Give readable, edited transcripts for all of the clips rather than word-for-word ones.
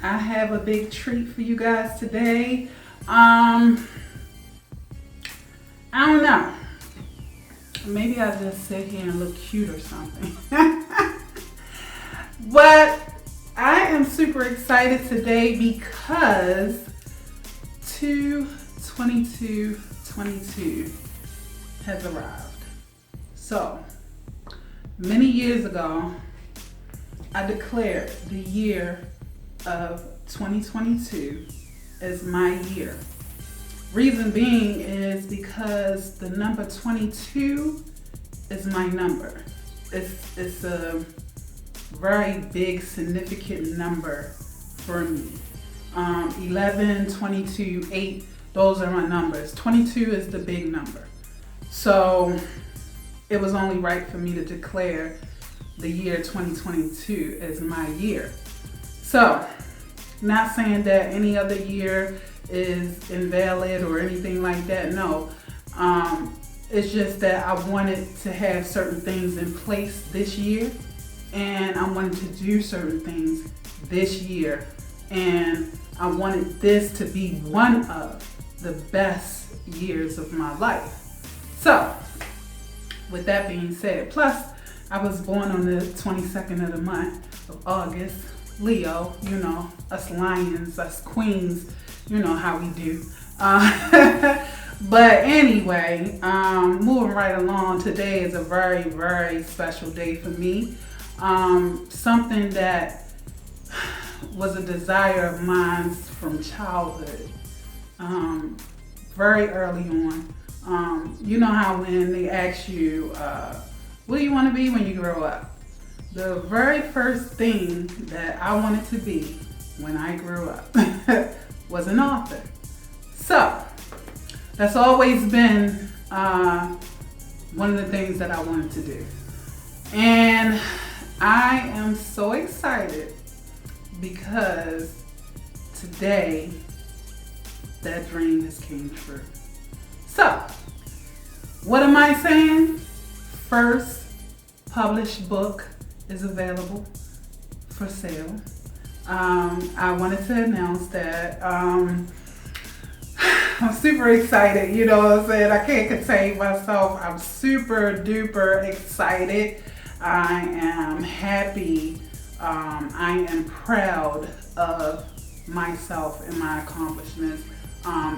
I have a big treat for you guys today. I don't know. Maybe I'll just sit here and look cute or something. But I am super excited today because 2/22/22 has arrived. So, many years ago, I declared the year of 2022 as my year. Reason being is because the number 22 is my number. It's a very big, significant number for me. 11, 22, 8, those are my numbers. 22 is the big number. So it was only right for me to declare the year 2022 as my year. So, not saying that any other year is invalid or anything like that, no. It's just that I wanted to have certain things in place this year, and I wanted to do certain things this year, and I wanted this to be one of the best years of my life. So, with that being said, plus I was born on the 22nd of the month of August, Leo, you know, us lions, us queens, you know how we do. But anyway, moving right along, today is a very, very special day for me. Something that was a desire of mine from childhood, very early on. You know how when they ask you, what do you want to be when you grow up? The very first thing that I wanted to be when I grew up was an author. So, that's always been one of the things that I wanted to do. And I am so excited because today that dream has came true. So, what am I saying? First published book is available for sale. I wanted to announce that I'm super excited, you know what I'm saying? I can't contain myself. I'm super duper excited. I am happy. I am proud of myself and my accomplishments.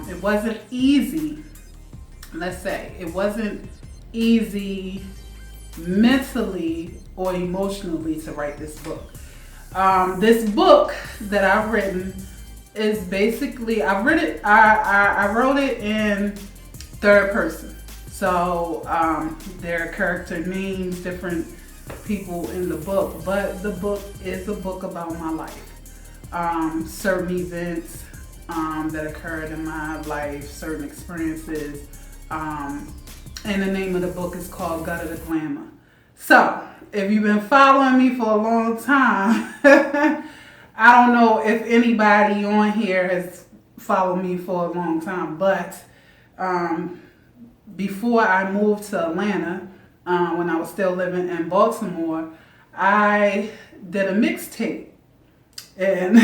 It wasn't easy, let's say. It wasn't easy mentally or emotionally to write this book. This book that I've written is basically, I wrote it in third person. So there are character names, different people in the book, but the book is a book about my life. Certain events that occurred in my life, certain experiences, and the name of the book is called GUTTA, GLAMOUR. So, if you've been following me for a long time, I don't know if anybody on here has followed me for a long time, but before I moved to Atlanta, when I was still living in Baltimore, I did a mixtape. And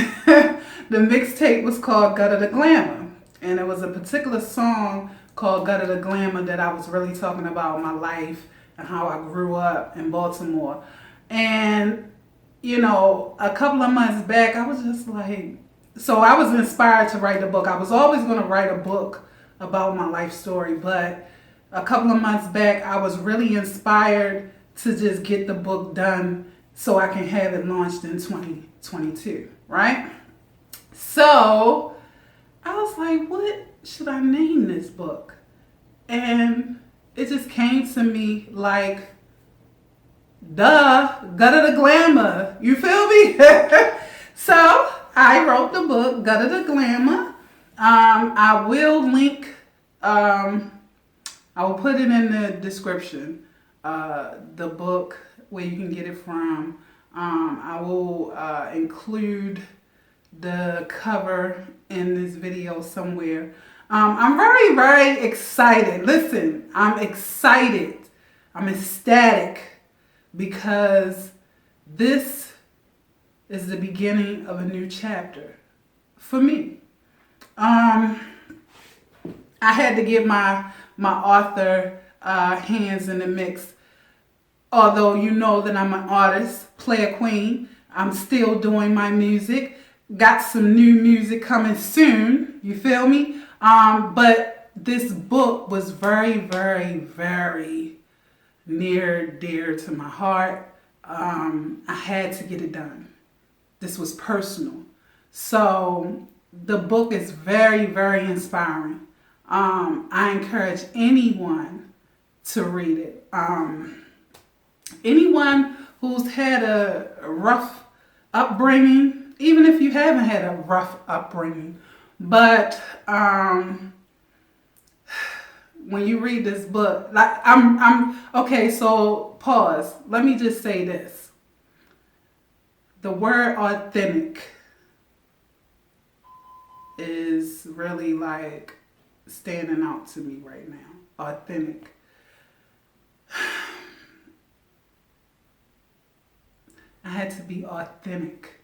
the mixtape was called GUTTA GLAMOUR. And it was a particular song called GUTTA GLAMOUR that I was really talking about my life and how I grew up in Baltimore. And, you know, a couple of months back, I was just like, so I was inspired to write the book. I was always going to write a book about my life story, but a couple of months back, I was really inspired to just get the book done so I can have it launched in 2022, right? So I was like, what should I name this book? And it just came to me like, duh, GUTTA GLAMOUR. You feel me? So I wrote the book, GUTTA GLAMOUR. I will link, I will put it in the description, the book, where you can get it from. I will include the cover in this video somewhere. I'm very, very excited. Listen, I'm excited. I'm ecstatic because this is the beginning of a new chapter for me. I had to get my author hands in the mix. Although you know that I'm an artist, player queen, I'm still doing my music. Got some new music coming soon. You feel me? But this book was very, very, very near, dear to my heart. I had to get it done. This was personal. So the book is very, very inspiring. I encourage anyone to read it. Anyone who's had a rough upbringing, even if you haven't had a rough upbringing, but when you read this book, like I'm okay. So pause. Let me just say this: the word authentic is really like standing out to me right now. Authentic. I had to be authentic.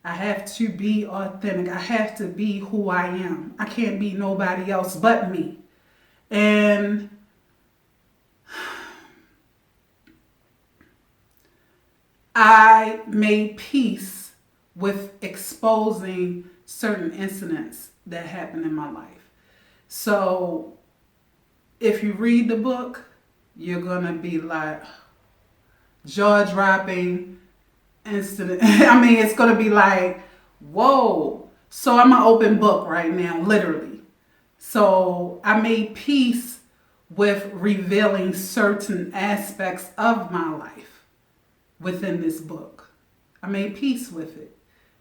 I have to be authentic. I have to be who I am. I can't be nobody else but me. And I made peace with exposing certain incidents that happened in my life. So if you read the book, you're going to be like, jaw-dropping incident. I mean, it's going to be like, whoa. So I'm an open book right now, literally. So I made peace with revealing certain aspects of my life within this book. I made peace with it,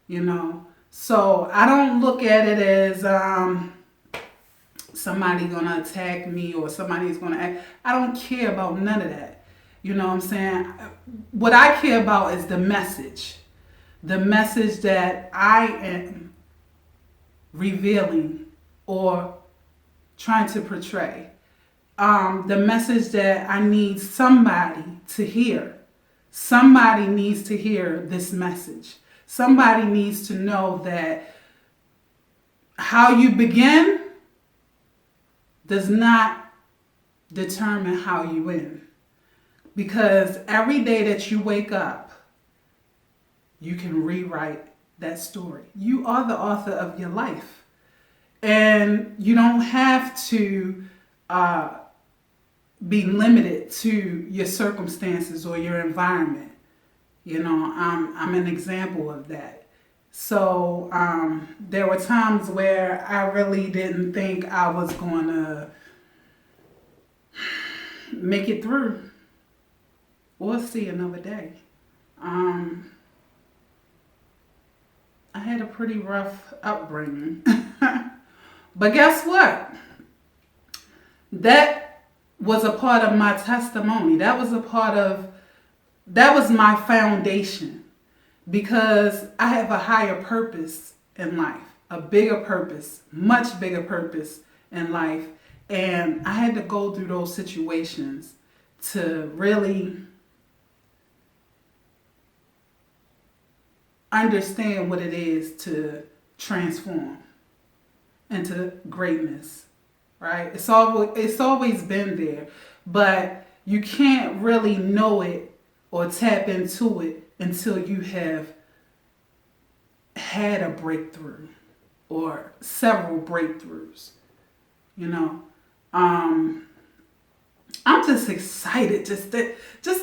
you know. So I don't look at it as somebody going to attack me or somebody's going to act. I don't care about none of that. You know what I'm saying? What I care about is the message. The message that I am revealing or trying to portray. The message that I need somebody to hear. Somebody needs to hear this message. Somebody needs to know that how you begin does not determine how you end. Because every day that you wake up, you can rewrite that story. You are the author of your life. And you don't have to be limited to your circumstances or your environment. You know, I'm an example of that. So there were times where I really didn't think I was going to make it through. We'll see another day. I had a pretty rough upbringing. But guess what? That was a part of my testimony. That was my foundation. Because I have a higher purpose in life. A bigger purpose. Much bigger purpose in life. And I had to go through those situations to really understand what it is to transform into greatness, right? It's always been there, but you can't really know it or tap into it until you have had a breakthrough or several breakthroughs, you know. I'm just excited just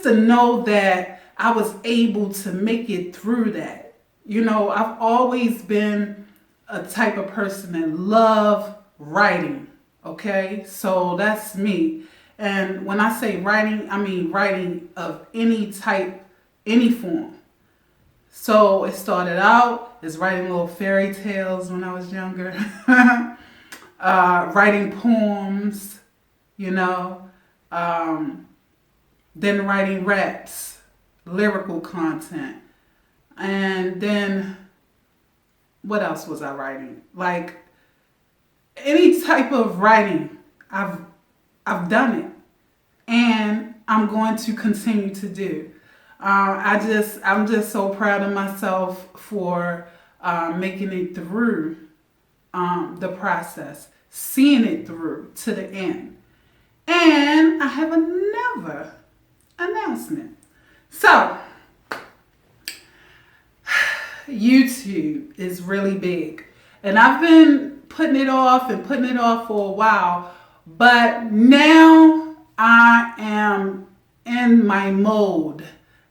to know that I was able to make it through that. You know, I've always been a type of person that love writing, okay? So that's me. And when I say writing, I mean writing of any type, any form. So it started out as writing little fairy tales when I was younger. Writing poems, you know. Then writing raps, lyrical content. And then, what else was I writing? Like, any type of writing, I've done it. And I'm going to continue to do. I'm just so proud of myself for making it through the process, seeing it through to the end. And I have another announcement. So, YouTube is really big. And I've been putting it off for a while. But now I am in my mode.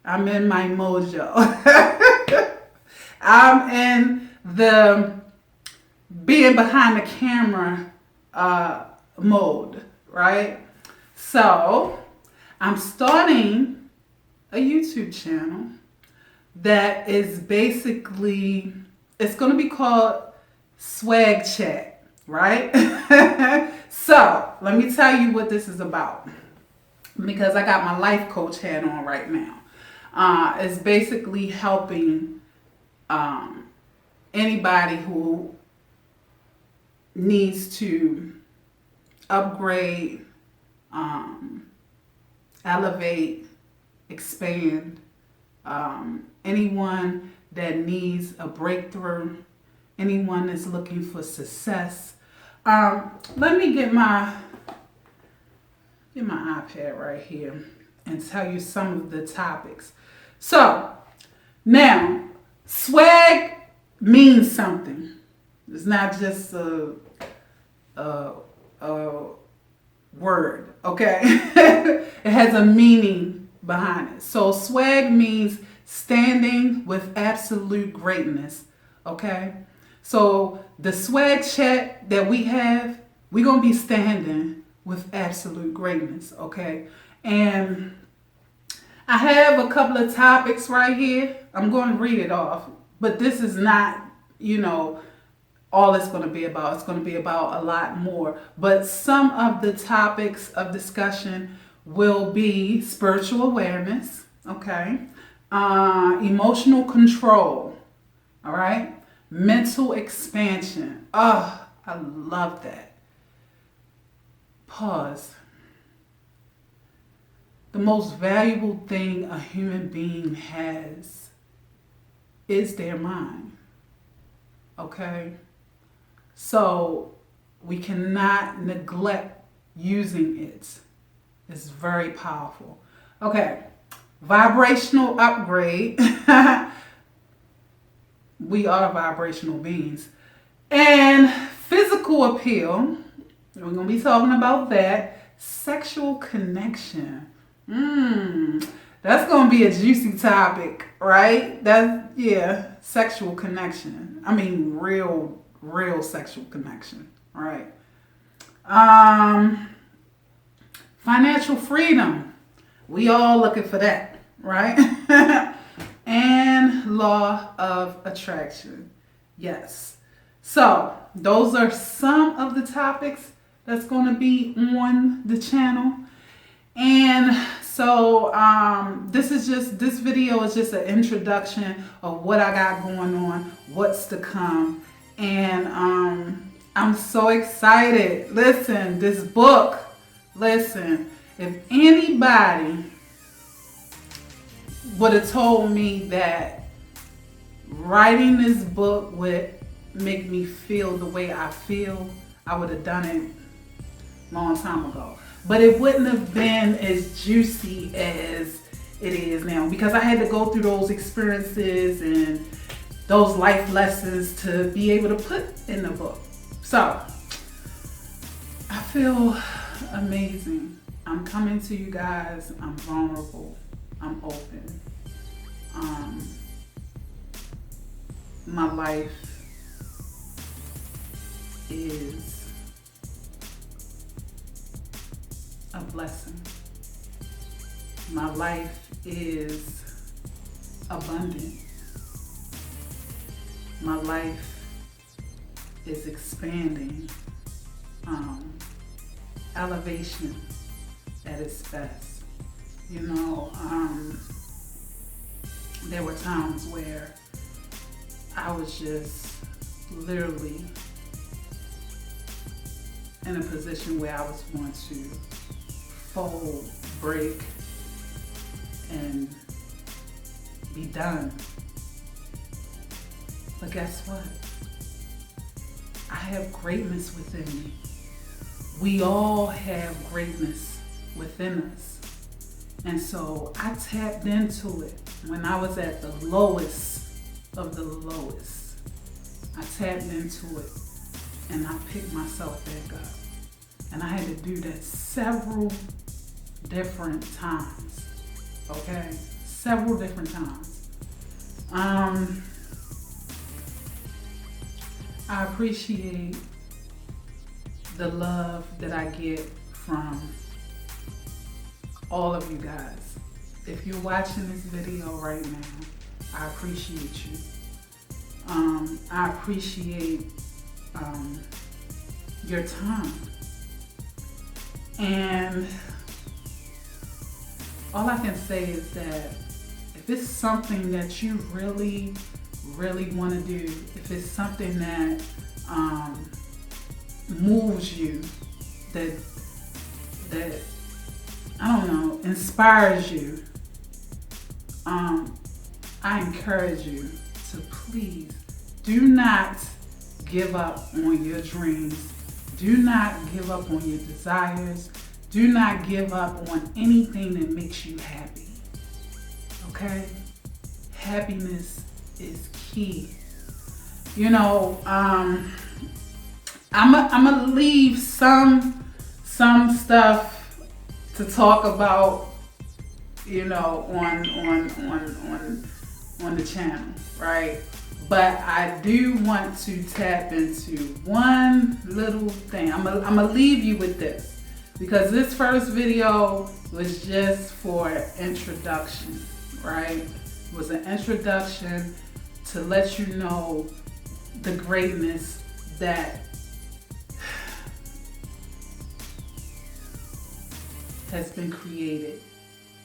I'm in my mojo. I'm in the being behind the camera mode, right? So I'm starting a YouTube channel that is basically, it's going to be called Swag Chat, right? So let me tell you what this is about, because I got my life coach hat on right now. It's basically helping anybody who needs to upgrade, elevate, expand, anyone that needs a breakthrough, anyone that's looking for success. Let me get my iPad right here and tell you some of the topics. So now, swag means something. It's not just a word, okay? It has a meaning behind it. So swag means standing with absolute greatness, okay? So the swag chat that we have, we're going to be standing with absolute greatness, okay? And I have a couple of topics right here. I'm going to read it off, but this is not, all it's going to be about. It's going to be about a lot more. But some of the topics of discussion will be spiritual awareness, okay? Emotional control, all right? Mental expansion. Oh, I love that. Pause. The most valuable thing a human being has is their mind, okay? So we cannot neglect using it. It's very powerful. Okay, vibrational upgrade. We are vibrational beings. And physical appeal. We're going to be talking about that. Sexual connection. That's going to be a juicy topic, right? Sexual connection. I mean, real sexual connection, right? Financial freedom. We all looking for that, right? And law of attraction. Yes. So those are some of the topics that's going to be on the channel. And so this video is just an introduction of what I got going on, what's to come. And I'm so excited. Listen, this book, if anybody would have told me that writing this book would make me feel the way I feel, I would have done it a long time ago. But it wouldn't have been as juicy as it is now, because I had to go through those experiences and those life lessons to be able to put in the book. So I feel amazing. I'm coming to you guys. I'm vulnerable. I'm open. My life is a blessing. My life is abundant. My life is expanding. Elevation at its best. There were times where I was just literally in a position where I was going to fold, break, and be done. But guess what? I have greatness within me. We all have greatness within us. And so I tapped into it when I was at the lowest of the lowest. I tapped into it and I picked myself back up. And I had to do that several different times. Okay? Several different times. I appreciate the love that I get from all of you guys. If you're watching this video right now, I appreciate you. I appreciate your time. And all I can say is that if it's something that you really, really want to do, if it's something that moves you, that I don't know, inspires you, I encourage you to please do not give up on your dreams. Do not give up on your desires. Do not give up on anything that makes you happy. Okay? Happiness is key. You know, I'm gonna leave some stuff to talk about, you know, on the channel, right? But I do want to tap into one little thing. I'm gonna leave you with this, because this first video was just for introduction, right? It was an introduction to let you know the greatness that has been created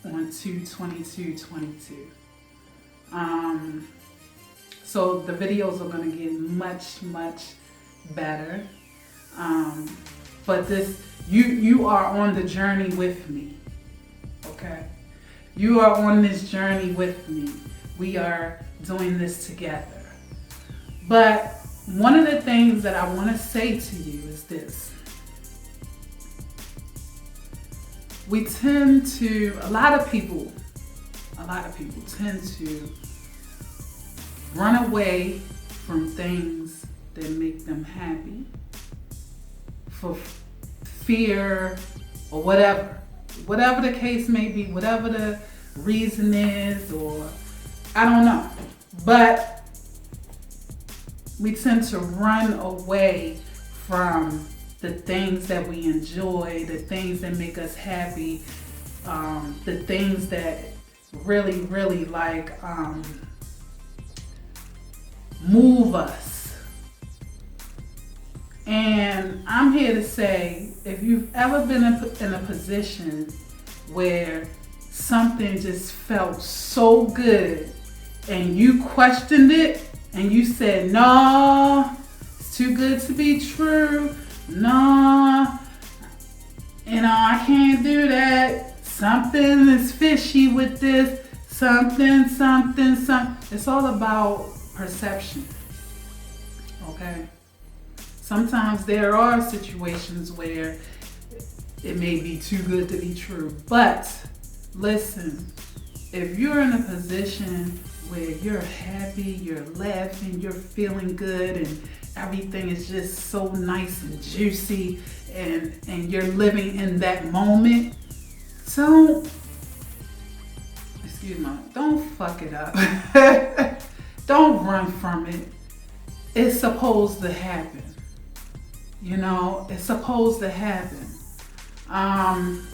on 2/22/22. So the videos are going to get much, much better. But you are on the journey with me. Okay? You are on this journey with me. We are doing this together. But one of the things that I want to say to you is this. We tend to, a lot of people tend to run away from things that make them happy for fear or whatever the case may be, whatever the reason is, or I don't know. But we tend to run away from the things that we enjoy, the things that make us happy, the things that really, really move us. And I'm here to say, if you've ever been in a position where something just felt so good and you questioned it and you said, no, it's too good to be true. No, you know, I can't do that. Something is fishy with this. Something. It's all about perception. Okay? Sometimes there are situations where it may be too good to be true. But listen, if you're in a position where you're happy, you're laughing, you're feeling good, and everything is just so nice and juicy, and you're living in that moment, don't fuck it up. Don't run from it. It's supposed to happen. You know, it's supposed to happen. I'm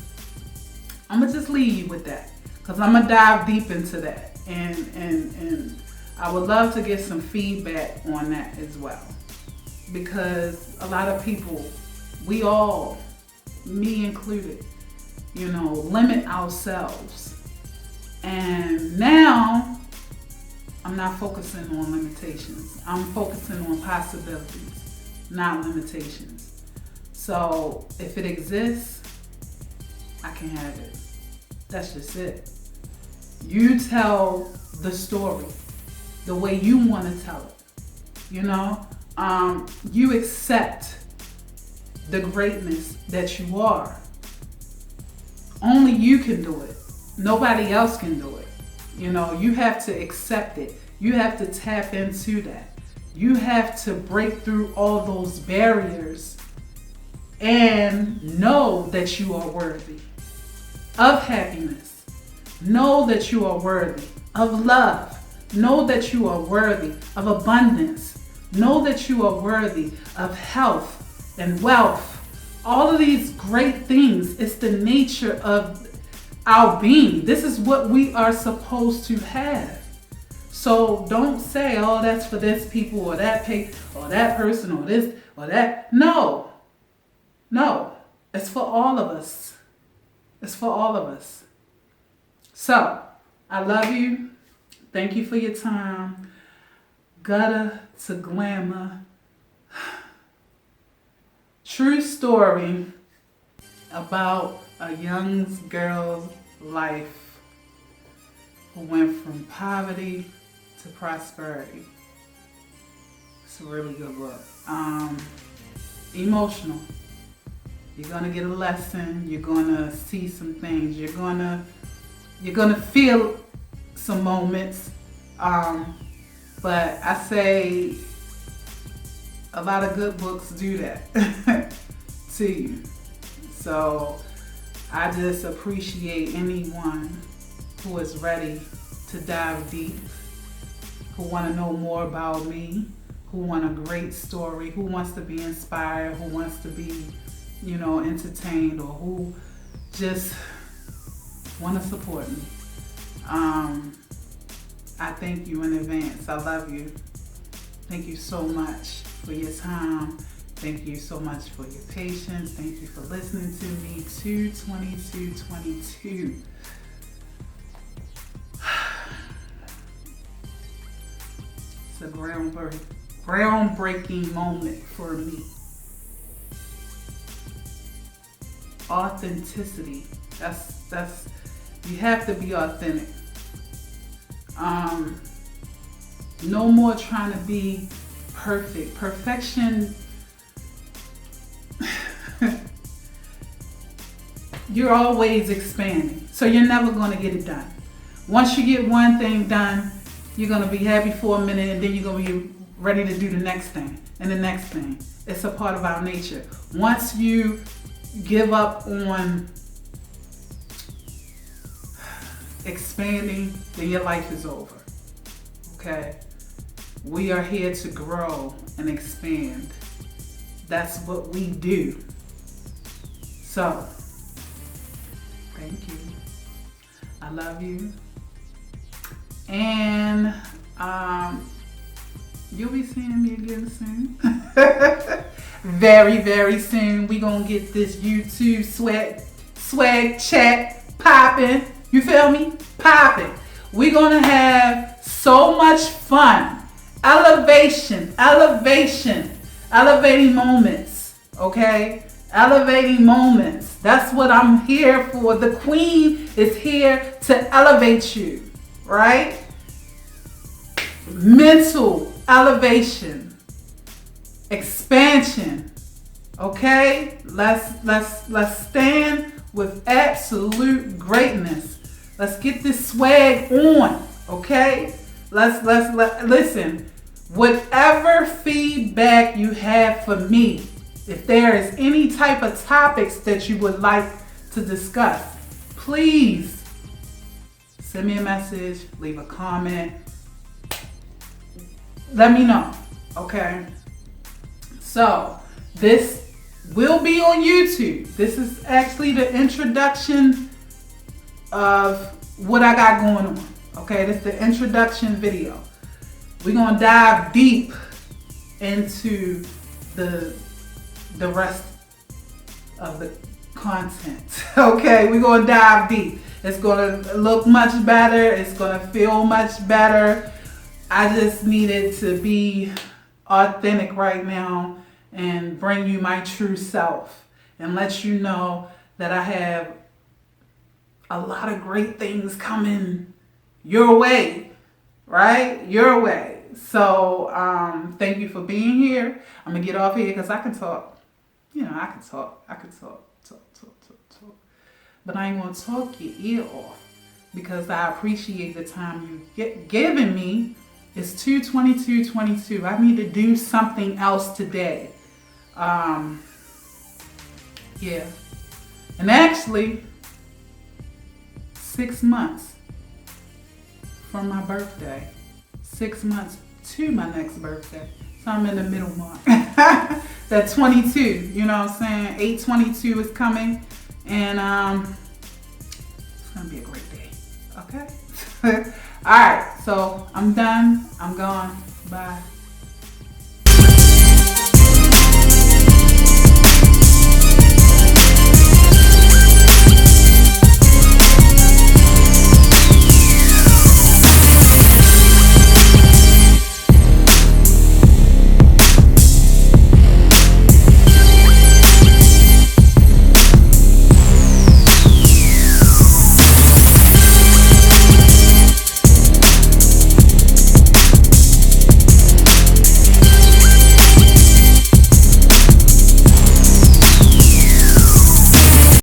gonna just leave you with that, because I'm gonna dive deep into that, and I would love to get some feedback on that as well, because a lot of people, we all, me included, you know, limit ourselves. And now I'm not focusing on limitations. I'm focusing on possibilities, not limitations. So if it exists, I can have it. That's just it. You tell the story the way you want to tell it. You know, you accept the greatness that you are. Only you can do it. Nobody else can do it. You know, you have to accept it. You have to tap into that. You have to break through all those barriers and know that you are worthy of happiness. Know that you are worthy of love. Know that you are worthy of abundance. Know that you are worthy of health and wealth. All of these great things. It's the nature of our being. This is what we are supposed to have. So don't say, oh, that's for this people or that or that person or this or that. No. It's for all of us. It's for all of us. So, I love you. Thank you for your time. Gutta to glamour. True story about a young girl's life who went from poverty to prosperity. It's a really good book. Emotional. You're gonna get a lesson. You're gonna see some things. You're gonna feel some moments. But I say a lot of good books do that to you. So I just appreciate anyone who is ready to dive deep, who want to know more about me, who want a great story, who wants to be inspired, who wants to be, entertained, or who just want to support me. I thank you in advance. I love you. Thank you so much for your time. Thank you so much for your patience. Thank you for listening to me. 2/22/22. It's a groundbreaking moment for me. Authenticity. That's you have to be authentic. No more trying to be perfect. Perfection. You're always expanding, so you're never going to get it done. Once you get one thing done, you're going to be happy for a minute, and then you're going to be ready to do the next thing and the next thing. It's a part of our nature. Once you give up on expanding, then your life is over. Okay? We are here to grow and expand. That's what we do. So, thank you. I love you. And you'll be seeing me again soon. Very, very soon. We're going to get this YouTube swag chat popping. You feel me? Popping. We're going to have so much fun. Elevating moments. Okay? Elevating moments. That's what I'm here for. The queen is here to elevate you. Right? Mental elevation. Expansion. Okay? Let's stand with absolute greatness. Let's get this swag on. Okay? Let's listen. Whatever feedback you have for me, if there is any type of topics that you would like to discuss, please send me a message, leave a comment. Let me know. Okay? So, this will be on YouTube. This is actually the introduction of what I got going on. Okay, this is the introduction video. We're gonna dive deep into the rest of the content. Okay, we're gonna dive deep. It's gonna look much better. It's gonna feel much better. I just needed to be authentic right now and bring you my true self and let you know that I have a lot of great things coming your way, right? Your way. So thank you for being here. I'm gonna get off here because I can talk. I can talk. Talk. But I ain't gonna talk your ear off because I appreciate the time you given me. It's 2:22:22. I need to do something else today. Yeah. And actually, 6 months from my birthday. 6 months to my next birthday. So I'm in the middle mark. That 22, you know what I'm saying? 8/22 is coming. And it's gonna be a great day. Okay? Alright, so I'm done. I'm gone. Bye.